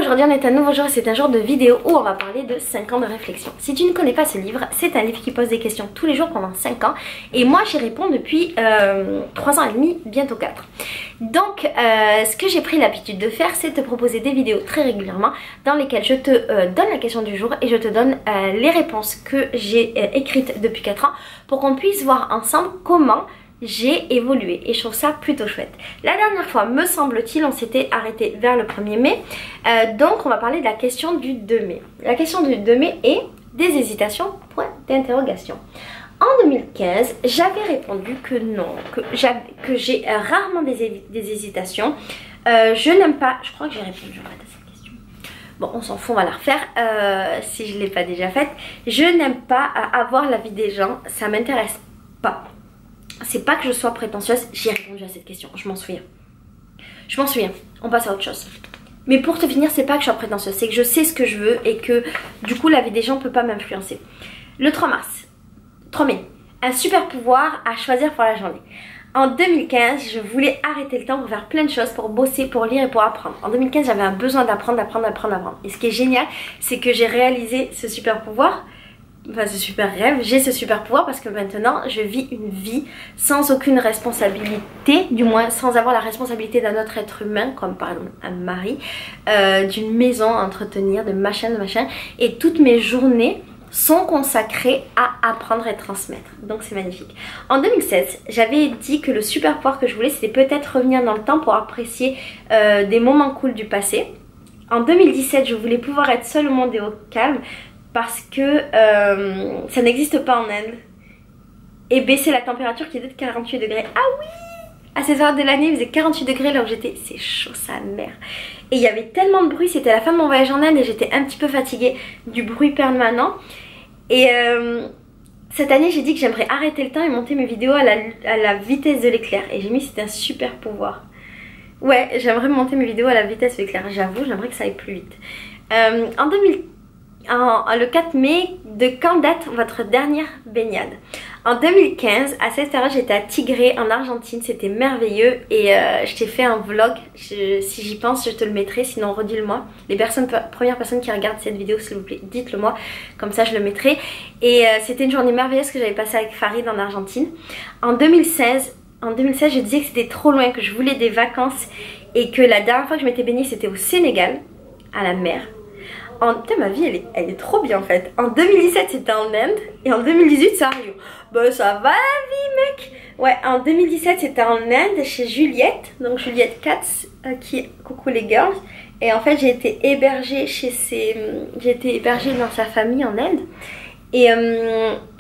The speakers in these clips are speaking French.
aujourd'hui on est un nouveau jour et c'est un jour de vidéo où on va parler de 5 ans de réflexion. Si tu ne connais pas ce livre, c'est un livre qui pose des questions tous les jours pendant 5 ans et moi j'y réponds depuis 3 ans et demi, bientôt 4. Donc ce que j'ai pris l'habitude de faire, c'est de te proposer des vidéos très régulièrement dans lesquelles je te donne la question du jour et je te donne les réponses que j'ai écrites depuis 4 ans pour qu'on puisse voir ensemble comment j'ai évolué et je trouve ça plutôt chouette. La dernière fois, me semble-t-il, on s'était arrêté vers le 1er mai. Donc on va parler de la question du 2 mai. La question du 2 mai est des hésitations, point d'interrogation. En 2015, j'avais répondu que non, que j'ai rarement des hésitations. Je n'aime pas, je crois que j'ai répondu en fait à cette question. Bon, on s'en fout, on va la refaire si je ne l'ai pas déjà faite. Je n'aime pas avoir l'avis des gens, ça m'intéresse pas. C'est pas que je sois prétentieuse, j'ai répondu à cette question, je m'en souviens. Je m'en souviens, on passe à autre chose. Mais pour te finir, c'est pas que je sois prétentieuse, c'est que je sais ce que je veux et que du coup la vie des gens peut pas m'influencer. Le 3 mai, un super pouvoir à choisir pour la journée. En 2015, je voulais arrêter le temps pour faire plein de choses, pour bosser, pour lire et pour apprendre. En 2015, j'avais un besoin d'apprendre. Et ce qui est génial, c'est que j'ai réalisé ce super pouvoir. Enfin ce super rêve, j'ai ce super pouvoir parce que maintenant je vis une vie sans aucune responsabilité, du moins sans avoir la responsabilité d'un autre être humain comme par exemple un mari, d'une maison à entretenir, de machin, et toutes mes journées sont consacrées à apprendre et transmettre, donc c'est magnifique. En 2016, j'avais dit que le super pouvoir que je voulais c'était peut-être revenir dans le temps pour apprécier des moments cool du passé. En 2017, je voulais pouvoir être seule au monde et au calme parce que ça n'existe pas en Inde. Et baisser la température qui était de 48 degrés. Ah oui! À ces heures de l'année, il faisait 48 degrés là où j'étais. C'est chaud, sa mère. Et il y avait tellement de bruit, c'était la fin de mon voyage en Inde et j'étais un petit peu fatiguée du bruit permanent. Et cette année, j'ai dit que j'aimerais arrêter le temps et monter mes vidéos à la vitesse de l'éclair. Et j'ai mis c'était un super pouvoir. Ouais, j'aimerais monter mes vidéos à la vitesse de l'éclair. J'avoue, j'aimerais que ça aille plus vite. Le 4 mai, de quand date votre dernière baignade? En 2015, à cette période, j'étais à Tigre en Argentine, c'était merveilleux et je t'ai fait un vlog, si j'y pense, je te le mettrai, sinon redis-le-moi. Les premières personnes qui regardent cette vidéo, s'il vous plaît, dites-le moi, comme ça je le mettrai. Et c'était une journée merveilleuse que j'avais passée avec Farid en Argentine. En 2016, je disais que c'était trop loin, que je voulais des vacances et que la dernière fois que je m'étais baignée, c'était au Sénégal, à la mer. Putain, ma vie elle est trop bien en fait. En 2017 c'était en Inde et en 2018 c'est à Rio. Bah ça va la vie mec. Ouais, en 2017 c'était en Inde chez Juliette, donc Juliette Katz, coucou les girls. Et en fait j'ai été hébergée dans sa famille en Inde. Et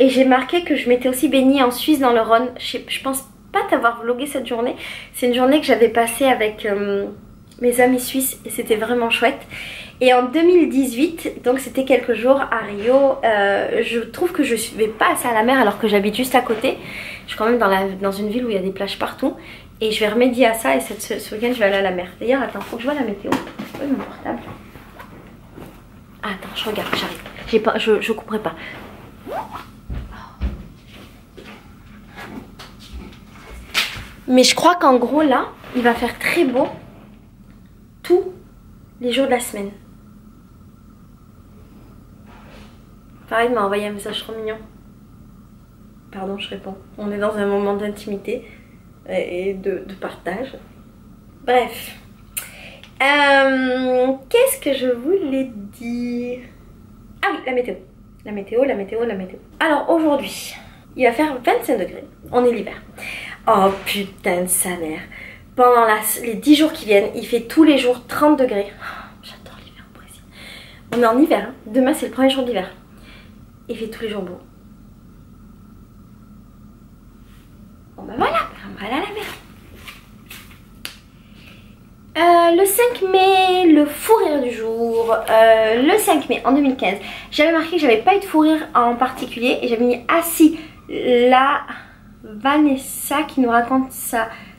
j'ai marqué que je m'étais aussi baignée en Suisse dans le Rhône. Je pense pas t'avoir vlogué cette journée. C'est une journée que j'avais passée avec mes amis suisses et c'était vraiment chouette. Et en 2018, donc c'était quelques jours à Rio, je trouve que je vais pas assez à la mer alors que j'habite juste à côté. Je suis quand même dans une ville où il y a des plages partout. Et je vais remédier à ça et ce week-end je vais aller à la mer. D'ailleurs attends, faut que je vois la météo. Oui, mon portable. Ah, attends, je regarde, j'arrive. Je couperai pas. Mais je crois qu'en gros là, il va faire très beau tous les jours de la semaine. Farid m'a envoyé un message trop mignon. Pardon, je réponds. On est dans un moment d'intimité et de partage. Bref. Qu'est-ce que je voulais dire? Ah oui, la météo. Alors aujourd'hui, il va faire 25 degrés. On est l'hiver. Oh putain de sa mère. Pendant les 10 jours qui viennent, il fait tous les jours 30 degrés. Oh, j'adore l'hiver au Brésil. On est en hiver, hein. Demain c'est le premier jour d'hiver. Il fait tous les jours beau. Bon ben voilà, on va aller à la mer. Le 5 mai, le fou rire du jour. Le 5 mai en 2015, j'avais marqué que j'avais pas eu de fou rire en particulier. Et j'avais mis assis la Vanessa qui nous raconte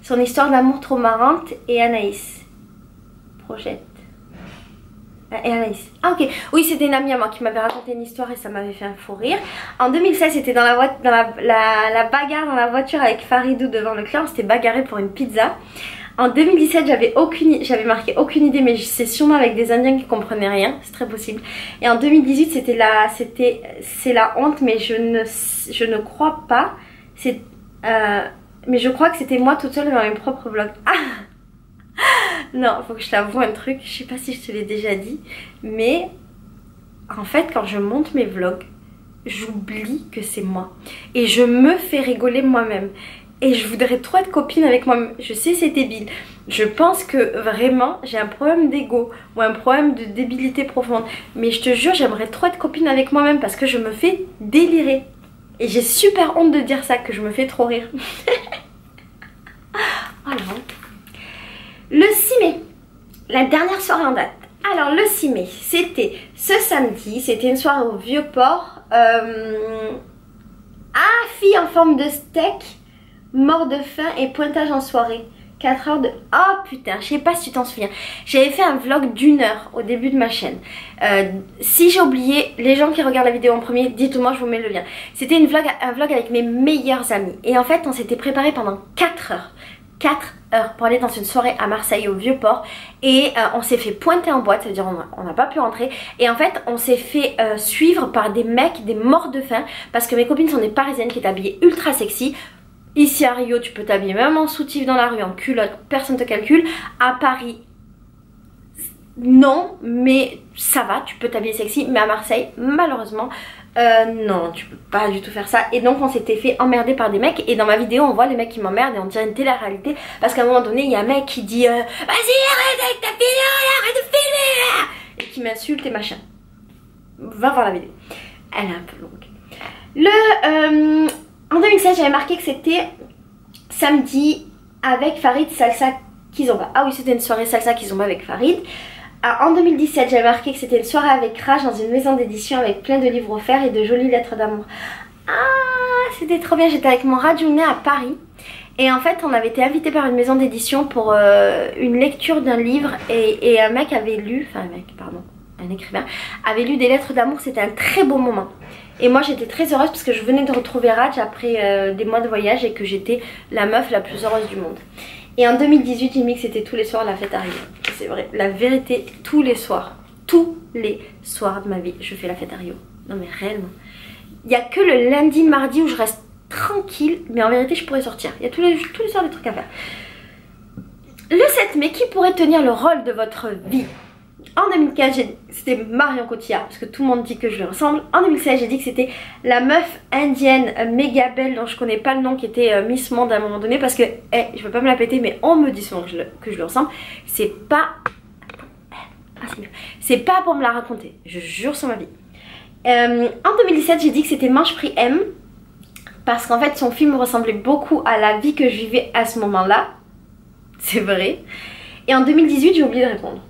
son histoire d'amour trop marrante et Anaïs projette. Et Anaïs. Ah ok, oui c'était une amie à moi qui m'avait raconté une histoire et ça m'avait fait un fou rire. En 2016 c'était dans la bagarre dans la voiture avec Faridou devant le clan, on s'était bagarré pour une pizza. En 2017 j'avais marqué aucune idée, mais c'est sûrement avec des Indiens qui comprenaient rien, c'est très possible. Et en 2018 c'est la honte, mais je ne crois pas. Mais je crois que c'était moi toute seule dans mes propres vlogs. Ah non, faut que je t'avoue un truc, je sais pas si je te l'ai déjà dit, mais en fait quand je monte mes vlogs, j'oublie que c'est moi. Et je me fais rigoler moi-même. Et je voudrais trop être copine avec moi-même. Je sais c'est débile. Je pense que vraiment j'ai un problème d'ego ou un problème de débilité profonde. Mais je te jure j'aimerais trop être copine avec moi-même parce que je me fais délirer. Et j'ai super honte de dire ça, que je me fais trop rire. Oh la honte. Le 6 mai, la dernière soirée en date. Alors le 6 mai, c'était ce samedi, c'était une soirée au Vieux-Port. Fille en forme de steak, mort de faim et pointage en soirée. 4 heures de... Oh putain, je sais pas si tu t'en souviens. J'avais fait un vlog d'1 heure au début de ma chaîne. Si j'ai oublié, les gens qui regardent la vidéo en premier, dites-moi, je vous mets le lien. C'était un vlog avec mes meilleurs amis. Et en fait, on s'était préparé pendant 4 heures. 4 heures pour aller dans une soirée à Marseille au Vieux-Port. Et on s'est fait pointer en boîte, c'est-à-dire on n'a pas pu rentrer. Et en fait, on s'est fait suivre par des mecs, des morts de faim. Parce que mes copines sont des Parisiennes qui étaient habillées ultra sexy. Ici à Rio, tu peux t'habiller même en soutif dans la rue, en culotte, personne te calcule. À Paris, non, mais ça va, tu peux t'habiller sexy. Mais à Marseille, malheureusement, non, tu peux pas du tout faire ça. Et donc on s'était fait emmerder par des mecs. Et dans ma vidéo, on voit les mecs qui m'emmerdent et on dirait une télé-réalité. Parce qu'à un moment donné, il y a un mec qui dit vas-y, arrête avec ta vidéo, arrête de filmer. Et qui m'insulte et machin. Va voir la vidéo. Elle est un peu longue. En 2016, j'avais marqué que c'était samedi avec Farid Salsa Kizomba. Ah oui, c'était une soirée Salsa Kizomba avec Farid. En 2017, j'avais marqué que c'était une soirée avec Rage dans une maison d'édition avec plein de livres offerts et de jolies lettres d'amour. Ah, c'était trop bien. J'étais avec mon radionet à Paris. Et en fait, on avait été invité par une maison d'édition pour une lecture d'un livre. Et un mec avait lu, enfin un écrivain, avait lu des lettres d'amour. C'était un très beau moment. Et moi j'étais très heureuse parce que je venais de retrouver Raj après des mois de voyage et que j'étais la meuf la plus heureuse du monde. Et en 2018 j'ai mis que c'était tous les soirs la fête à Rio. C'est vrai, la vérité, tous les soirs de ma vie je fais la fête à Rio. Non mais réellement. Il n'y a que le lundi, mardi où je reste tranquille, mais en vérité je pourrais sortir. Il y a tous les soirs des trucs à faire. Le 7 mai, qui pourrait tenir le rôle de votre vie? En 2015, c'était Marion Cotillard, parce que tout le monde dit que je lui ressemble. En 2016, j'ai dit que c'était la meuf indienne méga belle dont je connais pas le nom, qui était Miss Monde à un moment donné, parce que, je veux pas me la péter, mais on me dit souvent que je lui ressemble. C'est pas... c'est pas pour me la raconter, je jure sur ma vie. En 2017, j'ai dit que c'était Manche Prix M, parce qu'en fait, son film ressemblait beaucoup à la vie que je vivais à ce moment-là. C'est vrai. Et en 2018, j'ai oublié de répondre.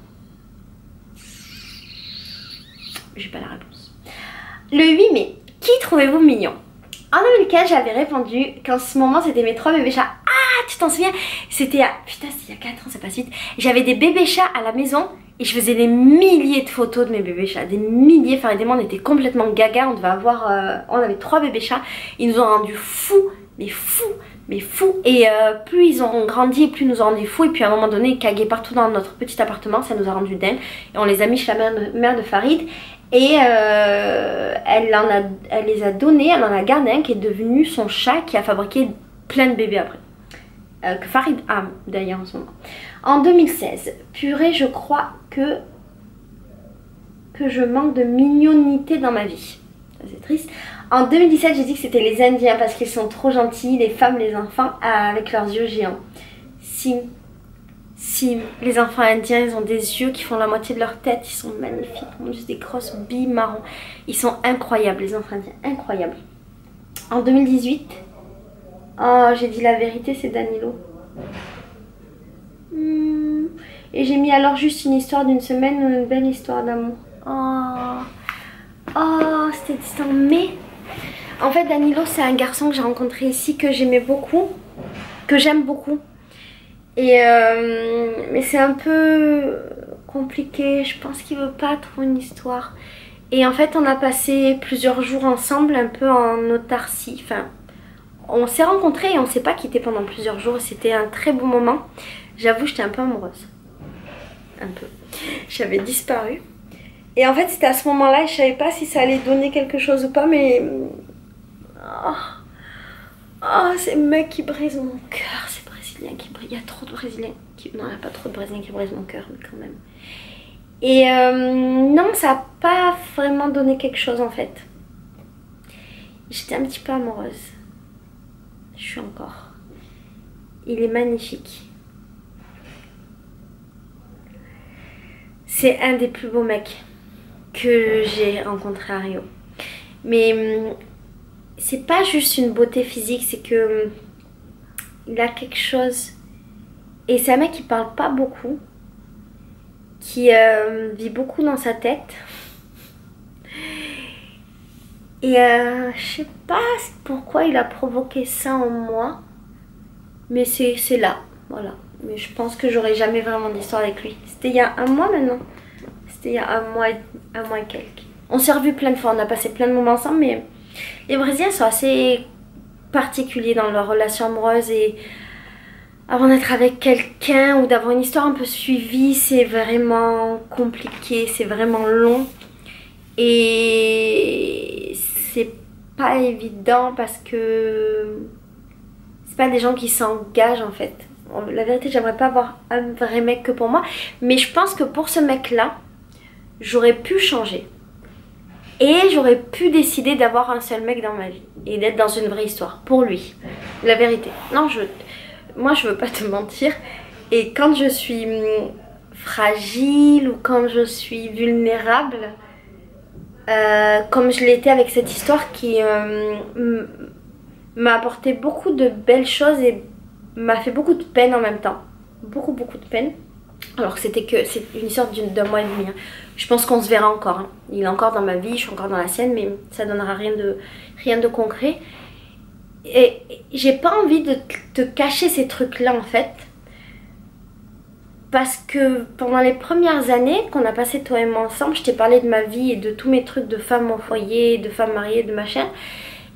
J'ai pas la réponse. Le 8 mai, qui trouvez-vous mignon? En 2015, j'avais répondu qu'en ce moment c'était mes 3 bébés chats. Ah, tu t'en souviens? C'était putain, c'était il y a 4 ans, c'est pas suite. J'avais des bébés chats à la maison et je faisais des milliers de photos de mes bébés chats. Des milliers, enfin évidemment on était complètement gaga. On devait avoir, on avait 3 bébés chats. Ils nous ont rendus fous, mais fous. Et plus ils ont grandi, plus ils nous ont rendus fous. Et puis à un moment donné, ils caguaient partout dans notre petit appartement. Ça nous a rendu dingue. Et on les a mis chez la mère de Farid. Et elle les a donnés, elle en a gardé un qui est devenu son chat, qui a fabriqué plein de bébés après. Que Farid a d'ailleurs en ce moment. En 2016, purée, je crois que je manque de mignonité dans ma vie. C'est triste. En 2017, j'ai dit que c'était les Indiens parce qu'ils sont trop gentils, les femmes, les enfants, avec leurs yeux géants. Si, les enfants indiens, ils ont des yeux qui font la moitié de leur tête, ils sont magnifiques, ils ont juste des grosses billes marron. Ils sont incroyables, les enfants indiens, incroyables. En 2018, oh, j'ai dit la vérité, c'est Danilo. Et j'ai mis alors juste une histoire d'une semaine, une belle histoire d'amour. Oh, c'était en mai. En fait, Danilo, c'est un garçon que j'ai rencontré ici, que j'aimais beaucoup, que j'aime beaucoup. Et mais c'est un peu compliqué, je pense qu'il veut pas trop une histoire. Et en fait on a passé plusieurs jours ensemble, un peu en autarcie. Enfin, on s'est rencontrés et on s'est pas quittés pendant plusieurs jours. C'était un très beau moment. J'avoue, j'étais un peu amoureuse. Un peu. J'avais disparu. Et en fait, c'était à ce moment-là, je savais pas si ça allait donner quelque chose ou pas, mais... Oh, oh ces mecs qui brisent mon cœur, ces Brésiliens qui brisent... Il y a trop de Brésiliens qui... Non, il n'y a pas trop de Brésiliens qui brisent mon cœur, mais quand même. Et non, ça n'a pas vraiment donné quelque chose en fait. J'étais un petit peu amoureuse. Je suis encore. Il est magnifique. C'est un des plus beaux mecs que j'ai rencontré à Rio. Mais c'est pas juste une beauté physique, c'est que il a quelque chose. Et c'est un mec qui parle pas beaucoup, qui vit beaucoup dans sa tête. Et je sais pas pourquoi il a provoqué ça en moi, mais c'est là, voilà. Mais je pense que j'aurai jamais vraiment d'histoire avec lui. C'était il y a un mois maintenant. C'était il y a un mois et quelques. On s'est revus plein de fois, on a passé plein de moments ensemble, mais les Brésiliens sont assez particuliers dans leur relation amoureuse et avant d'être avec quelqu'un ou d'avoir une histoire un peu suivie, c'est vraiment compliqué, c'est vraiment long. Et c'est pas évident parce que c'est pas des gens qui s'engagent en fait. La vérité, j'aimerais pas avoir un vrai mec que pour moi, mais je pense que pour ce mec là j'aurais pu changer et j'aurais pu décider d'avoir un seul mec dans ma vie et d'être dans une vraie histoire pour lui, la vérité. Non, moi je veux pas te mentir, et quand je suis fragile ou quand je suis vulnérable, comme je l'étais avec cette histoire qui m'a apporté beaucoup de belles choses et m'a fait beaucoup de peine en même temps. Beaucoup de peine. Alors que c'est une histoire d'un mois et demi. Hein. Je pense qu'on se verra encore. Hein. Il est encore dans ma vie, je suis encore dans la sienne, mais ça donnera rien de concret. Et j'ai pas envie de te cacher ces trucs-là en fait. Parce que pendant les premières années qu'on a passé toi et moi ensemble, je t'ai parlé de ma vie et de tous mes trucs de femme au foyer, de femme mariée, de machin.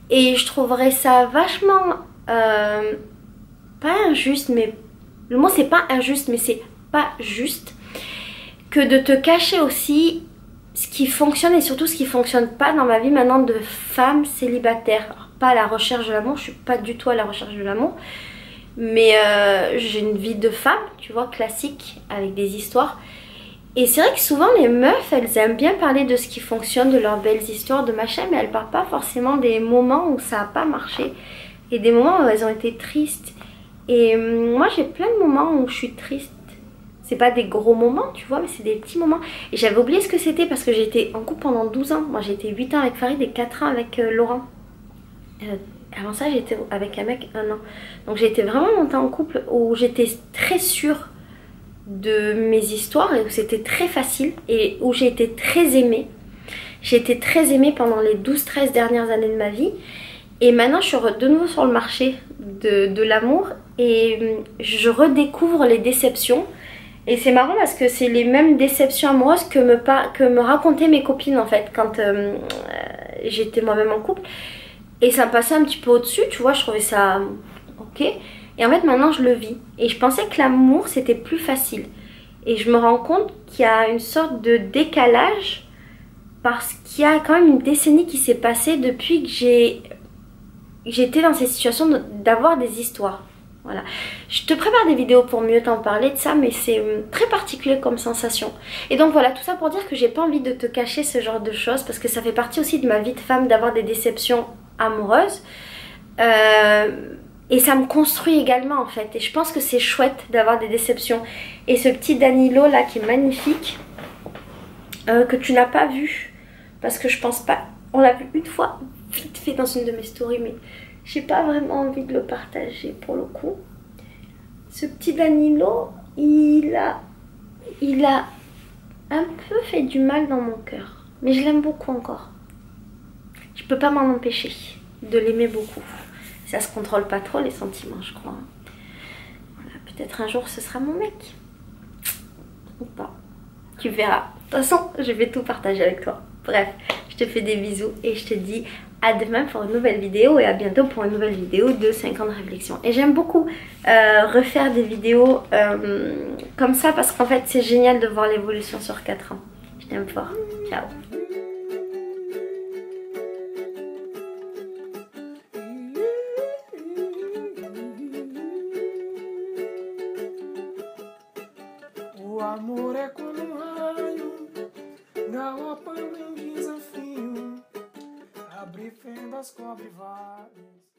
Et je trouverais ça vachement... pas injuste, mais... Le mot c'est pas injuste, mais c'est pas juste. Que de te cacher aussi ce qui fonctionne et surtout ce qui fonctionne pas dans ma vie maintenant de femme célibataire. Alors, pas à la recherche de l'amour, je suis pas du tout à la recherche de l'amour. Mais j'ai une vie de femme, tu vois, classique, avec des histoires. Et c'est vrai que souvent les meufs, elles aiment bien parler de ce qui fonctionne, de leurs belles histoires, de machin, mais elles parlent pas forcément des moments où ça a pas marché. Et des moments où elles ont été tristes. Et moi j'ai plein de moments où je suis triste. C'est pas des gros moments, tu vois, mais c'est des petits moments. Et j'avais oublié ce que c'était parce que j'ai été en couple pendant 12 ans. Moi j'ai été 8 ans avec Farid et 4 ans avec Laurent. Avant ça j'étais avec un mec 1 an. Donc j'ai été vraiment longtemps en couple où j'étais très sûre de mes histoires et où c'était très facile et où j'ai été très aimée. J'ai été très aimée pendant les 12-13 dernières années de ma vie. Et maintenant je suis de nouveau sur le marché de l'amour et je redécouvre les déceptions. Et c'est marrant parce que c'est les mêmes déceptions amoureuses que me racontaient mes copines en fait quand j'étais moi-même en couple. Et ça me passait un petit peu au-dessus, tu vois, je trouvais ça ok. Et en fait maintenant je le vis. Et je pensais que l'amour c'était plus facile. Et je me rends compte qu'il y a une sorte de décalage parce qu'il y a quand même une décennie qui s'est passée depuis que j'étais dans cette situation d'avoir des histoires. Voilà. Je te prépare des vidéos pour mieux t'en parler de ça, mais c'est très particulier comme sensation. Et donc voilà, tout ça pour dire que j'ai pas envie de te cacher ce genre de choses parce que ça fait partie aussi de ma vie de femme d'avoir des déceptions amoureuses. Et ça me construit également en fait. Et je pense que c'est chouette d'avoir des déceptions. Et ce petit Danilo là qui est magnifique, que tu n'as pas vu, parce que je pense pas. On l'a vu une fois, vite fait dans une de mes stories, mais j'ai pas vraiment envie de le partager pour le coup. Ce petit Danilo, il a un peu fait du mal dans mon cœur. Mais je l'aime beaucoup encore. Je peux pas m'en empêcher de l'aimer beaucoup. Ça se contrôle pas trop les sentiments, je crois. Voilà, peut-être un jour ce sera mon mec. Ou pas. Tu verras. De toute façon, je vais tout partager avec toi. Bref, Je te fais des bisous et je te dis à demain pour une nouvelle vidéo et à bientôt pour une nouvelle vidéo de 5 ans de réflexion. Et j'aime beaucoup refaire des vidéos comme ça parce qu'en fait c'est génial de voir l'évolution sur 4 ans. Je t'aime fort. Ciao. O amor é como raio, galopando em desafio, abre fendas, cobre vales.